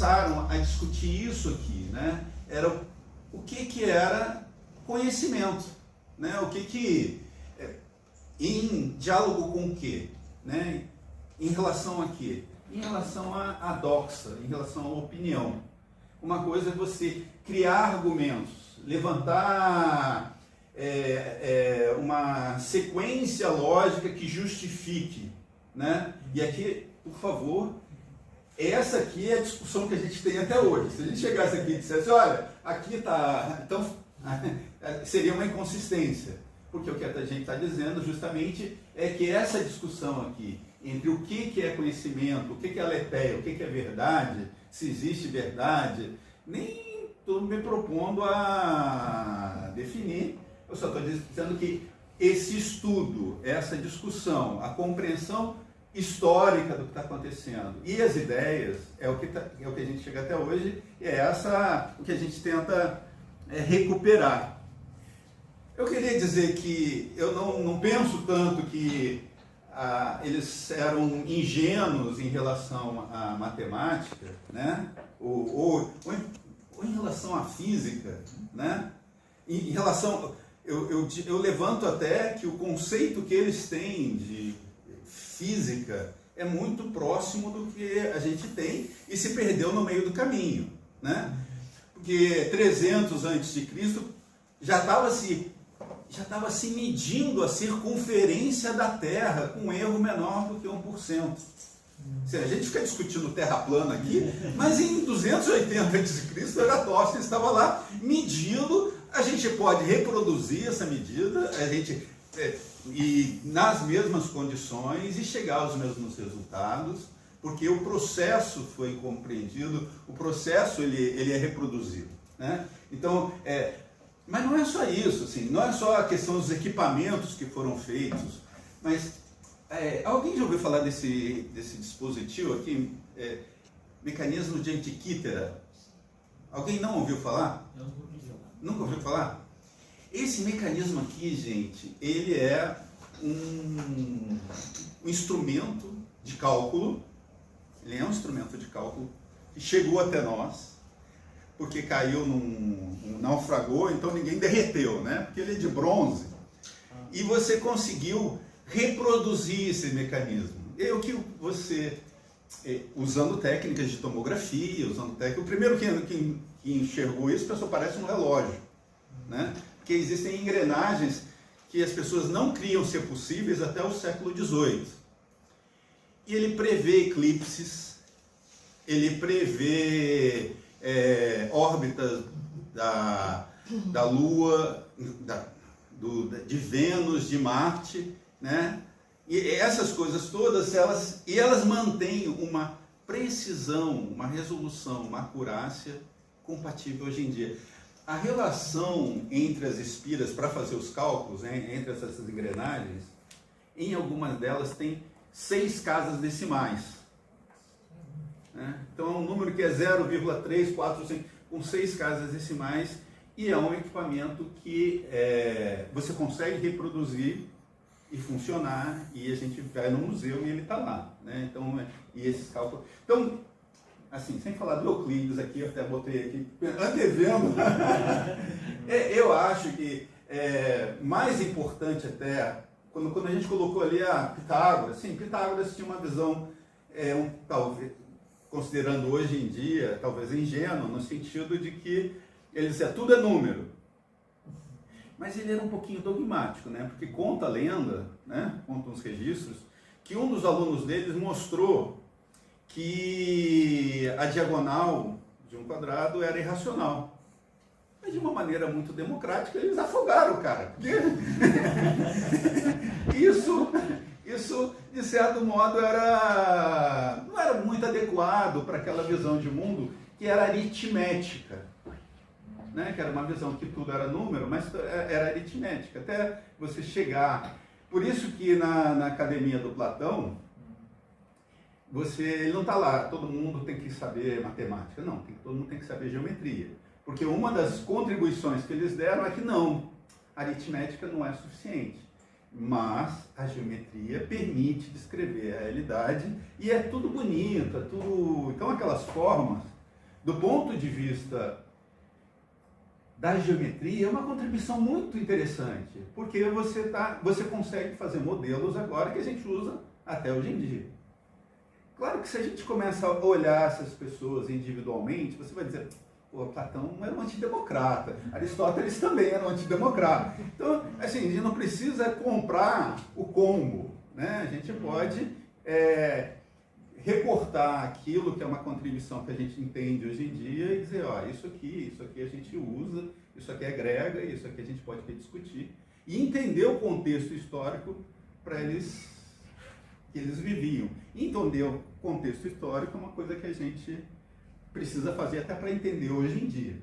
começaram a discutir isso aqui, né? Era o que era conhecimento, né? O que em diálogo com o quê, né? Em relação a quê? Em relação à doxa, em relação à opinião. Uma coisa é você criar argumentos, levantar uma sequência lógica que justifique, né? E aqui, por favor, essa aqui é a discussão que a gente tem até hoje. Se a gente chegasse aqui e dissesse, olha, aqui está... Então, seria uma inconsistência. Porque o que a gente está dizendo justamente é que essa discussão aqui, entre o que é conhecimento, o que é aletheia, o que é verdade, se existe verdade, nem estou me propondo a definir. Eu só estou dizendo que esse estudo, essa discussão, a compreensão histórica do que está acontecendo e as ideias é o que a gente chega até hoje, e é o que a gente tenta recuperar. Eu queria dizer que eu não penso tanto que eles eram ingênuos em relação à matemática, né? ou em relação à física, né? Em relação, eu levanto até que o conceito que eles têm de física é muito próximo do que a gente tem e se perdeu no meio do caminho, né? Porque 300 a.C. já estava se medindo a circunferência da Terra com um erro menor do que 1%. Se a gente fica discutindo terra plana aqui, mas em 280 a.C. Eratóstenes estava lá medindo. A gente pode reproduzir essa medida, e nas mesmas condições e chegar aos mesmos resultados, porque o processo foi compreendido, o processo ele é reproduzido, né? Então, mas não é só isso, assim, não é só a questão dos equipamentos que foram feitos, mas alguém já ouviu falar desse dispositivo aqui, mecanismo de Antikythera? Alguém não ouviu falar? Eu nunca ouvi falar. Nunca ouviu falar? Esse mecanismo aqui, gente, ele é um instrumento de cálculo, ele é um instrumento de cálculo que chegou até nós, porque caiu naufragou, então ninguém derreteu, né? Porque ele é de bronze. E você conseguiu reproduzir esse mecanismo. E o que você, usando técnicas de tomografia, o primeiro que enxergou isso, a pessoa parece um relógio, né? Porque existem engrenagens que as pessoas não criam ser possíveis até o século XVIII. E ele prevê eclipses, ele prevê órbitas da Lua, de Vênus, de Marte, né? E essas coisas todas, elas mantêm uma precisão, uma resolução, uma acurácia compatível hoje em dia. A relação entre as espiras para fazer os cálculos, né, entre essas engrenagens, em algumas delas tem 6 casas decimais, né? Então é um número que é 0,345 com 6 casas decimais, e é um equipamento que você consegue reproduzir e funcionar, e a gente vai no museu e ele está lá, né? Então, e esses cálculos. Então, assim, sem falar do Euclides aqui, eu até botei aqui, antevendo, eu acho que mais importante até, quando a gente colocou ali a Pitágoras, sim, Pitágoras tinha uma visão, talvez, considerando hoje em dia, talvez ingênua, no sentido de que ele dizia, tudo é número. Mas ele era um pouquinho dogmático, né? Porque conta a lenda, né? Conta uns registros, que um dos alunos deles mostrou que a diagonal de um quadrado era irracional. Mas de uma maneira muito democrática, eles afogaram o cara. Porque isso, de certo modo, não era muito adequado para aquela visão de mundo que era aritmética, né? Que era uma visão que tudo era número, mas era aritmética, até você chegar. Por isso que na academia do Platão, ele não está lá, todo mundo tem que saber matemática, não, todo mundo tem que saber geometria. Porque uma das contribuições que eles deram é que não, a aritmética não é suficiente, mas a geometria permite descrever a realidade e é tudo bonito, é tudo... Então aquelas formas, do ponto de vista da geometria, é uma contribuição muito interessante, porque você consegue fazer modelos agora que a gente usa até hoje em dia. Claro que se a gente começa a olhar essas pessoas individualmente, você vai dizer, pô, Platão era um antidemocrata, Aristóteles também era um antidemocrata. Então, assim, a gente não precisa comprar o combo, né? A gente pode recortar aquilo que é uma contribuição que a gente entende hoje em dia e dizer, ó, isso aqui a gente usa, isso aqui é grega, isso aqui a gente pode discutir, e entender o contexto histórico para que eles viviam. E entender o contexto histórico é uma coisa que a gente precisa fazer até para entender hoje em dia.